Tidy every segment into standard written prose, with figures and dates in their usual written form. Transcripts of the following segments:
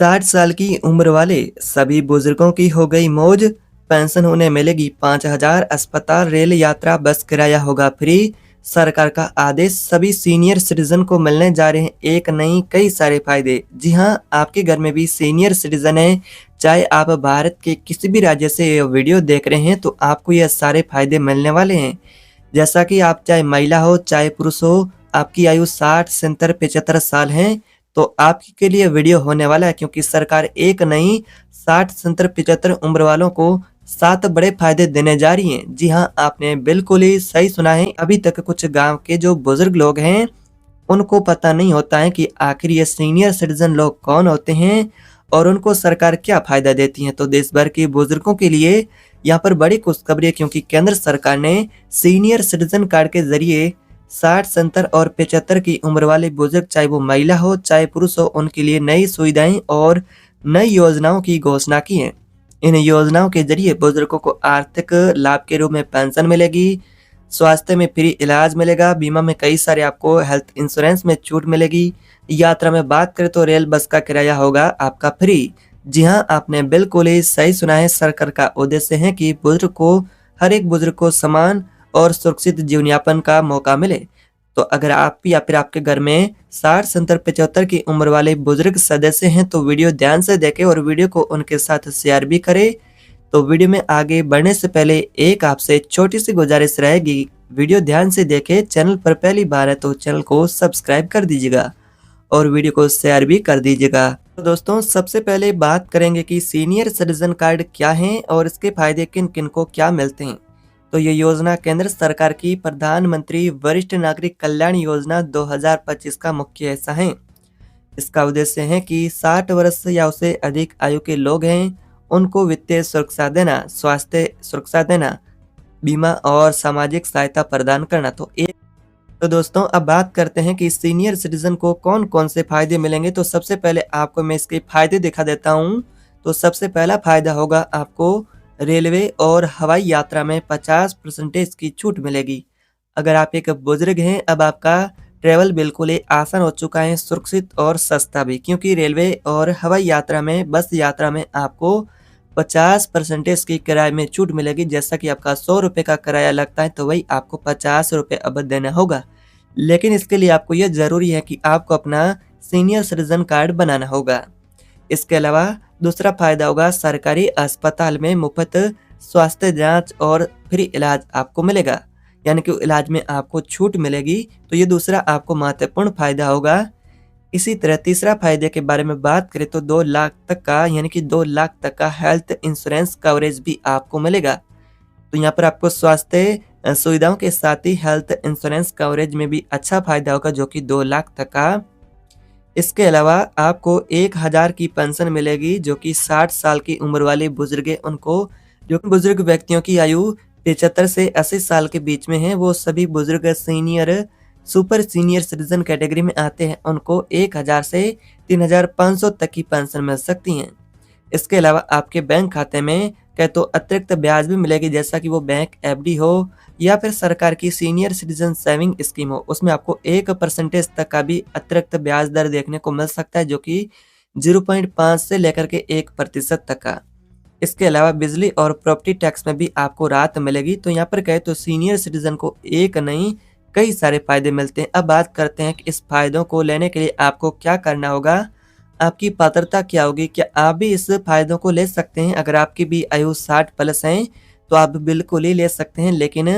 60 साल की उम्र वाले सभी बुजुर्गों की हो गई मौज। पेंशन उन्हें मिलेगी 5,000। अस्पताल, रेल यात्रा, बस किराया होगा फ्री। सरकार का आदेश, सभी सीनियर सिटीजन को मिलने जा रहे हैं एक नहीं कई सारे फायदे। जी हां, आपके घर में भी सीनियर सिटीजन है, चाहे आप भारत के किसी भी राज्य से ये वीडियो देख रहे हैं तो आपको यह सारे फायदे मिलने वाले हैं। जैसा कि आप चाहे महिला हो चाहे पुरुष हो, आपकी आयु 60, 70, 75 साल है तो आपके लिए वीडियो होने वाला है, क्योंकि सरकार एक नहीं 60, 70, 75 उम्र वालों को 7 बड़े फायदे देने जा रही है। जी हाँ, आपने बिल्कुल ही सही सुना है। अभी तक कुछ गांव के जो बुजुर्ग लोग हैं उनको पता नहीं होता है कि आखिर ये सीनियर सिटीजन लोग कौन होते हैं और उनको सरकार क्या फायदा देती है। तो देश भर के बुजुर्गों के लिए यहाँ पर बड़ी खुशखबरी है, क्योंकि केंद्र सरकार ने सीनियर सिटीजन कार्ड के जरिए 60, 70 और 75 की उम्र वाले बुजुर्ग, चाहे वो महिला हो चाहे पुरुष हो, उनके लिए नई सुविधाएं और नई योजनाओं की घोषणा की है। इन योजनाओं के जरिए बुजुर्गों को आर्थिक लाभ के रूप में पेंशन मिलेगी, स्वास्थ्य में फ्री इलाज मिलेगा, बीमा में कई सारे आपको हेल्थ इंश्योरेंस में छूट मिलेगी। यात्रा में बात करें तो रेल बस का किराया होगा आपका फ्री। जी हाँ, आपने बिल्कुल ही सही सुना है। सरकार का उद्देश्य है कि हर एक बुजुर्ग को समान और सुरक्षित जीवन यापन का मौका मिले। तो अगर आप या फिर आपके घर में 60, 70, 75 की उम्र वाले बुजुर्ग सदस्य हैं तो वीडियो ध्यान से देखें और वीडियो को उनके साथ शेयर भी करें। तो वीडियो में आगे बढ़ने से पहले एक आपसे छोटी सी गुजारिश रहेगी, वीडियो ध्यान से देखें। चैनल पर पहली बार है तो चैनल को सब्सक्राइब कर दीजिएगा और वीडियो को शेयर भी कर दीजिएगा। तो दोस्तों, सबसे पहले बात करेंगे कि सीनियर सिटीजन कार्ड क्या है और इसके फायदे किन किन को क्या मिलते हैं। तो ये योजना केंद्र सरकार की प्रधानमंत्री वरिष्ठ नागरिक कल्याण योजना 2025 का मुख्य हिस्सा है। इसका उद्देश्य है कि 60 वर्ष या उससे अधिक आयु के लोग हैं उनको वित्तीय सुरक्षा देना, स्वास्थ्य सुरक्षा देना, बीमा और सामाजिक सहायता प्रदान करना। तो दोस्तों, अब बात करते हैं कि सीनियर सिटीजन को कौन कौन से फायदे मिलेंगे। तो सबसे पहले आपको मैं इसके फायदे दिखा देता हूँ। तो सबसे पहला फायदा होगा आपको रेलवे और हवाई यात्रा में 50% की छूट मिलेगी। अगर आप एक बुजुर्ग हैं, अब आपका ट्रेवल बिल्कुल ही आसान हो चुका है, सुरक्षित और सस्ता भी, क्योंकि रेलवे और हवाई यात्रा में, बस यात्रा में आपको 50% की किराए में छूट मिलेगी। जैसा कि आपका 100 रुपये का किराया लगता है तो वही आपको 50 रुपये अब देना होगा। लेकिन इसके लिए आपको यह जरूरी है कि आपको अपना सीनियर सिटीजन कार्ड बनाना होगा। इसके अलावा दूसरा फायदा होगा सरकारी अस्पताल में मुफ्त स्वास्थ्य जांच और फ्री इलाज आपको मिलेगा, यानी कि इलाज में आपको छूट मिलेगी। तो ये दूसरा आपको महत्वपूर्ण फायदा होगा। इसी तरह तीसरा फायदे के बारे में बात करें तो 2 लाख तक का, यानी कि 2 लाख तक का हेल्थ इंश्योरेंस कवरेज भी आपको मिलेगा। तो यहाँ पर आपको स्वास्थ्य सुविधाओं के साथ ही हेल्थ इंश्योरेंस कवरेज में भी अच्छा फायदा होगा, जो कि 2 लाख तक का। इसके अलावा आपको 1,000 की पेंशन मिलेगी, जो कि 60 साल की उम्र वाले बुजुर्ग हैं उनको। जो बुजुर्ग व्यक्तियों की आयु 75 से 80 साल के बीच में है, वो सभी बुजुर्ग senior, super senior citizen category में आते हैं, उनको 1,000 से 3,500 तक की पेंशन मिल सकती हैं। इसके अलावा आपके बैंक खाते में कहे तो अतिरिक्त ब्याज भी मिलेगी, जैसा कि वो बैंक एफडी हो या फिर सरकार की सीनियर सिटीजन सेविंग स्कीम हो, उसमें आपको 1% तक का भी अतिरिक्त ब्याज दर देखने को मिल सकता है, जो कि 0.5 से लेकर के 1% तक का। इसके अलावा बिजली और प्रॉपर्टी टैक्स में भी आपको राहत मिलेगी। तो यहाँ पर कहे तो सीनियर सिटीजन को एक नहीं कई सारे फायदे मिलते हैं। अब बात करते हैं कि इस फायदों को लेने के लिए आपको क्या करना होगा, आपकी पात्रता क्या होगी, क्या आप भी इस फायदों को ले सकते हैं। अगर आपकी भी आयु 60 प्लस है तो आप बिल्कुल ही ले सकते हैं, लेकिन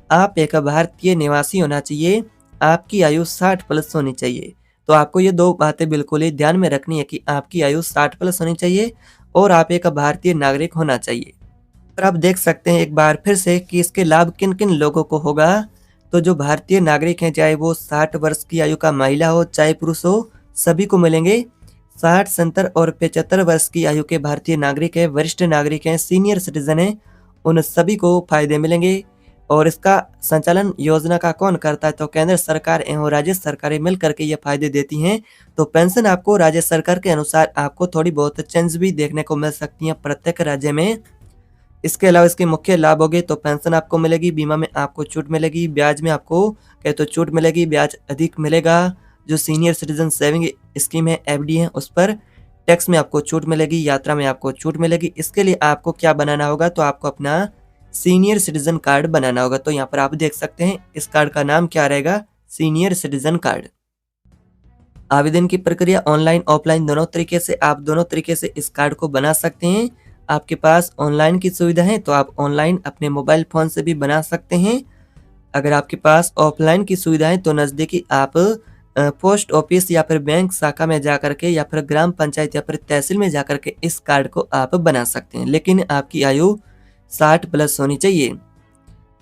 आप एक भारतीय निवासी होना चाहिए, आपकी आयु 60 प्लस होनी चाहिए। तो आपको ये 2 बातें बिल्कुल ही ध्यान में रखनी है कि आपकी आयु 60 प्लस होनी चाहिए और आप एक भारतीय नागरिक होना चाहिए। और आप देख सकते हैं एक बार फिर से कि इसके लाभ किन किन लोगों को होगा। तो जो भारतीय नागरिक हैं, चाहे वो 60 वर्ष की आयु का महिला हो चाहे पुरुष हो, सभी को मिलेंगे। 60, 70 और 75 वर्ष की आयु के भारतीय नागरिक हैं, वरिष्ठ नागरिक हैं, सीनियर सिटीजन हैं, उन सभी को फायदे मिलेंगे। और इसका संचालन योजना का कौन करता है, तो केंद्र सरकार एवं राज्य सरकारें मिलकर के ये फायदे देती हैं। तो पेंशन आपको राज्य सरकार के अनुसार आपको थोड़ी बहुत चेंज भी देखने को मिल सकती है प्रत्येक राज्य में। इसके अलावा इसके मुख्य लाभ होंगे तो पेंशन आपको मिलेगी, बीमा में आपको छूट मिलेगी, ब्याज में आपको कहे तो छूट मिलेगी, ब्याज अधिक मिलेगा। जो सीनियर सिटीजन सेविंग स्कीम है एफडी है उस पर टैक्स में आपको छूट मिलेगी, यात्रा में आपको छूट मिलेगी। इसके लिए आपको क्या बनाना होगा, तो आपको अपना सीनियर सिटीजन कार्ड बनाना होगा। तो यहाँ पर आप देख सकते हैं इस कार्ड का नाम क्या रहेगा, सीनियर सिटीजन कार्ड। आवेदन की प्रक्रिया ऑनलाइन ऑफलाइन दोनों तरीके से, आप दोनों तरीके से इस कार्ड को बना सकते हैं। आपके पास ऑनलाइन की सुविधा है तो आप ऑनलाइन अपने मोबाइल फोन से भी बना सकते हैं। अगर आपके पास ऑफलाइन की सुविधा है तो नज़दीकी आप पोस्ट ऑफिस या फिर बैंक शाखा में जाकर के या फिर ग्राम पंचायत या फिर तहसील में जाकर के इस कार्ड को आप बना सकते हैं। लेकिन आपकी आयु 60 प्लस होनी चाहिए।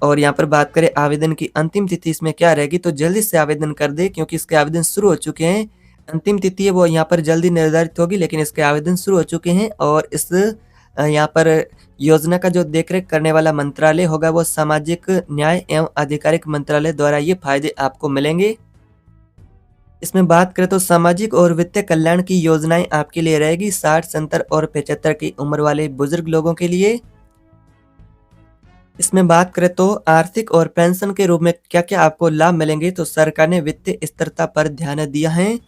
और यहाँ पर बात करें आवेदन की अंतिम तिथि इसमें क्या रहेगी, तो जल्दी से आवेदन कर दे क्योंकि इसके आवेदन शुरू हो चुके हैं। अंतिम तिथि है वो यहाँ पर जल्दी निर्धारित होगी, लेकिन इसके आवेदन शुरू हो चुके हैं। और इस यहाँ पर योजना का जो देखरेख करने वाला मंत्रालय होगा वो सामाजिक न्याय एवं आधिकारिक मंत्रालय द्वारा ये फायदे आपको मिलेंगे। इसमें बात करें तो सामाजिक और वित्तीय कल्याण की योजनाएं आपके लिए रहेगी 60, 70 और 75 की उम्र वाले बुजुर्ग लोगों के लिए। इसमें बात करें तो आर्थिक और पेंशन के रूप में क्या क्या आपको लाभ मिलेंगे, तो सरकार ने वित्तीय स्थिरता पर ध्यान दिया है।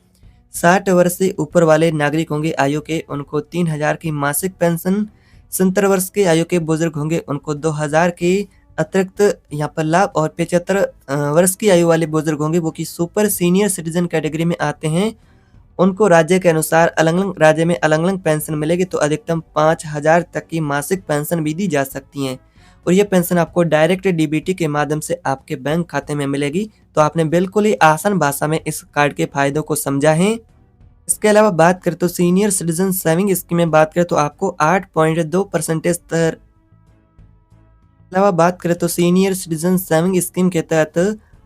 60 वर्ष से ऊपर वाले नागरिक होंगे आयु के, उनको 3000 की मासिक पेंशन। 70 वर्ष के आयु के बुजुर्ग होंगे उनको 2000 की अतिरिक्त यहाँ पर लाभ। और 75 वर्ष की आयु वाले बुजुर्ग होंगे वो की सुपर सीनियर सिटीजन कैटेगरी में आते हैं, उनको राज्य के अनुसार अलग अलग राज्य में अलग अलग पेंशन मिलेगी। तो अधिकतम 5000 तक की मासिक पेंशन भी दी जा सकती है। और ये पेंशन आपको डायरेक्ट डीबीटी के माध्यम से आपके बैंक खाते में मिलेगी। तो आपने बिल्कुल ही आसान भाषा में इस कार्ड के फायदों को समझा है। इसके अलावा बात करें तो सीनियर सिटीजन सेविंग स्कीम में बात करें तो आपको 8.2% अलावा बात करें तो सीनियर सिटीजन सेविंग स्कीम के तहत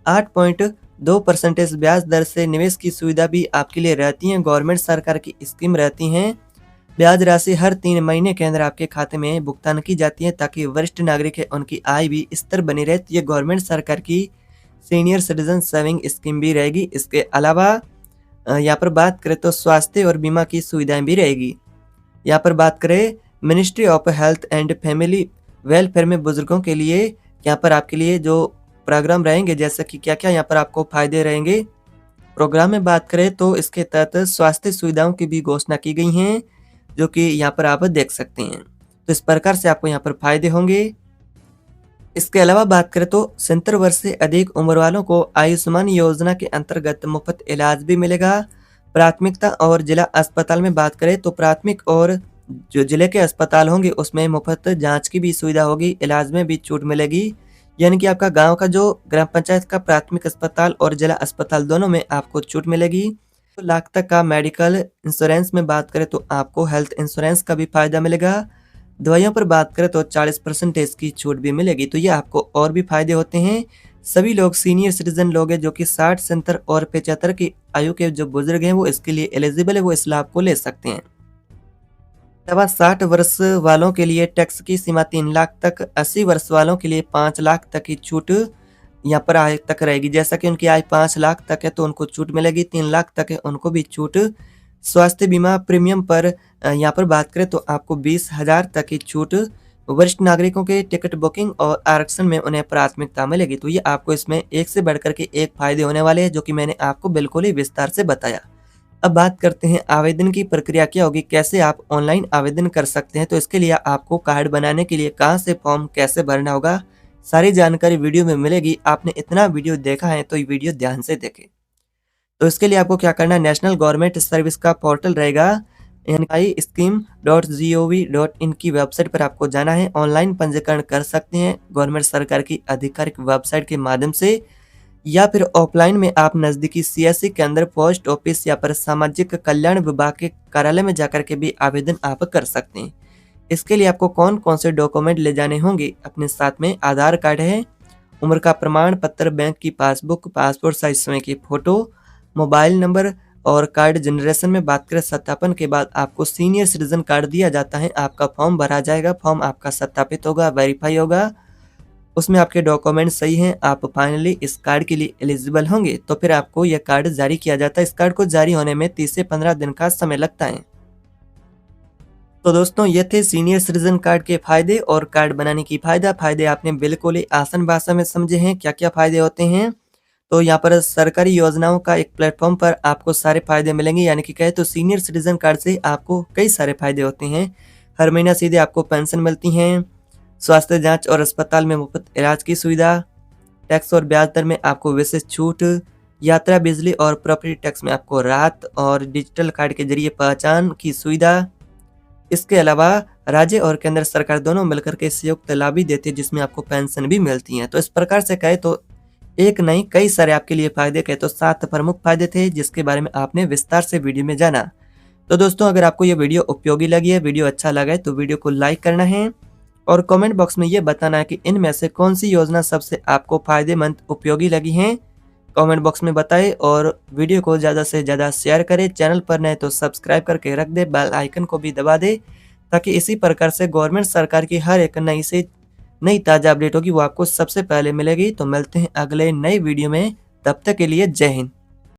8.2% ब्याज दर से निवेश की सुविधा भी आपके लिए रहती है। गवर्नमेंट सरकार की स्कीम रहती हैं। ब्याज राशि हर 3 महीने के अंदर आपके खाते में भुगतान की जाती है ताकि वरिष्ठ नागरिक है उनकी आय भी स्थिर बनी रहे। ये गवर्नमेंट सरकार की सीनियर सिटीजन सेविंग स्कीम भी रहेगी। इसके अलावा यहाँ पर बात करें तो स्वास्थ्य और बीमा की सुविधाएं भी रहेगी। यहाँ पर बात करें ministry of health and family welfare में बुजुर्गों के लिए यहाँ पर आपके लिए जो प्रोग्राम रहेंगे, जैसे कि क्या क्या यहाँ पर आपको फायदे रहेंगे। प्रोग्राम में बात करें तो इसके तहत स्वास्थ्य सुविधाओं की भी घोषणा की गई हैं, जो कि यहाँ पर आप देख सकते हैं। तो इस प्रकार से आपको यहाँ पर फायदे होंगे। इसके अलावा बात करें तो 70 वर्ष से अधिक उम्र वालों को आयुष्मान योजना के अंतर्गत मुफ्त इलाज भी मिलेगा। प्राथमिकता और जिला अस्पताल में बात करें तो प्राथमिक और जो जिले के अस्पताल होंगे उसमें मुफ्त जांच की भी सुविधा होगी, इलाज में भी छूट मिलेगी। यानी कि आपका गांव का जो ग्राम पंचायत का प्राथमिक अस्पताल और जिला अस्पताल दोनों में आपको छूट मिलेगी। तो लाख तक का मेडिकल इंश्योरेंस में बात करें तो आपको हेल्थ इंश्योरेंस का भी फायदा मिलेगा। दवाइयों पर बात करें तो 40% की छूट भी मिलेगी। तो ये आपको और भी फायदे होते हैं। सभी लोग सीनियर सिटीजन लोग हैं जो कि 60, 70 और 75 की आयु के जो बुजुर्ग हैं वो इसके लिए एलिजिबल है, वो इस लाभ को ले सकते हैं। 60 वर्ष वालों के लिए टैक्स की सीमा 3 लाख तक, 80 वर्ष वालों के लिए 5 लाख तक की छूट यहाँ पर आय तक रहेगी। जैसा कि उनकी आय 5 लाख तक है तो उनको छूट मिलेगी, 3 लाख तक है उनको भी छूट। स्वास्थ्य बीमा प्रीमियम पर यहाँ पर बात करें तो आपको 20,000 तक की छूट। वरिष्ठ नागरिकों के टिकट बुकिंग और आरक्षण में उन्हें प्राथमिकता मिलेगी। तो ये आपको इसमें एक से बढ़कर के एक फायदे होने वाले हैं, जो कि मैंने आपको बिल्कुल ही विस्तार से बताया। अब बात करते हैं आवेदन की प्रक्रिया क्या होगी, कैसे आप ऑनलाइन आवेदन कर सकते हैं। तो इसके लिए आपको कार्ड बनाने के लिए कहाँ से फॉर्म कैसे भरना होगा, सारी जानकारी वीडियो में मिलेगी। आपने इतना वीडियो देखा है तो ये वीडियो ध्यान से देखें। तो इसके लिए आपको क्या करना है, नेशनल गवर्नमेंट सर्विस का पोर्टल रहेगा NIScheme.gov.in की वेबसाइट पर आपको जाना है। ऑनलाइन पंजीकरण कर सकते हैं गवर्नमेंट सरकार की आधिकारिक वेबसाइट के माध्यम से, या फिर ऑफलाइन में आप नज़दीकी CSC के अंदर पोस्ट ऑफिस या फिर सामाजिक कल्याण विभाग के कार्यालय में जाकर के भी आवेदन आप कर सकते हैं। इसके लिए आपको कौन कौन से डॉक्यूमेंट ले जाने होंगे अपने साथ में, आधार कार्ड है, उम्र का प्रमाण पत्र, बैंक की पासबुक, पासपोर्ट साइज समय की फ़ोटो, मोबाइल नंबर। और कार्ड जनरेशन में बात करें सत्यापन के बाद आपको सीनियर सिटीजन कार्ड दिया जाता है। आपका फॉर्म भरा जाएगा, फॉर्म आपका सत्यापित होगा, वेरीफाई होगा, उसमें आपके डॉक्यूमेंट सही हैं, आप फाइनली इस कार्ड के लिए एलिजिबल होंगे। तो फिर आपको यह कार्ड जारी किया जाता है। इस कार्ड को जारी होने में 30 से 15 दिन का समय लगता है। तो दोस्तों ये थे सीनियर सिटीजन कार्ड के फायदे और कार्ड बनाने की फायदे आपने बिल्कुल ही आसान भाषा में समझे हैं क्या क्या फायदे होते हैं। तो यहाँ पर सरकारी योजनाओं का एक प्लेटफॉर्म पर आपको सारे फायदे मिलेंगे, यानी कि कहे तो सीनियर सिटीजन कार्ड से आपको कई सारे फायदे होते हैं। हर महीना सीधे आपको पेंशन मिलती हैं, स्वास्थ्य जांच और अस्पताल में मुफ्त इलाज की सुविधा, टैक्स और ब्याज दर में आपको विशेष छूट, यात्रा, बिजली और प्रॉपर्टी टैक्स में आपको राहत और डिजिटल कार्ड के जरिए पहचान की सुविधा। इसके अलावा राज्य और केंद्र सरकार दोनों मिलकर के संयुक्त लाभ भी देते हैं, जिसमें आपको पेंशन भी मिलती है। तो इस प्रकार से कहे तो एक नहीं कई सारे आपके लिए फायदे, कहे तो 7 प्रमुख फायदे थे जिसके बारे में आपने विस्तार से वीडियो में जाना। तो दोस्तों, अगर आपको ये वीडियो उपयोगी लगी है, वीडियो अच्छा लगा है, तो वीडियो को लाइक करना है और कमेंट बॉक्स में ये बताना है कि इनमें से कौन सी योजना सबसे आपको फायदेमंद उपयोगी लगी है। कमेंट बॉक्स में बताएं और वीडियो को ज़्यादा से ज़्यादा शेयर करें। चैनल पर नए तो सब्सक्राइब करके रख दे, बेल आइकन को भी दबा दे, ताकि इसी प्रकार से गवर्नमेंट सरकार की हर एक नई ताज़ा अपडेट होगी वो आपको सबसे पहले मिलेगी। तो मिलते हैं अगले नई वीडियो में, तब तक के लिए जय हिंद।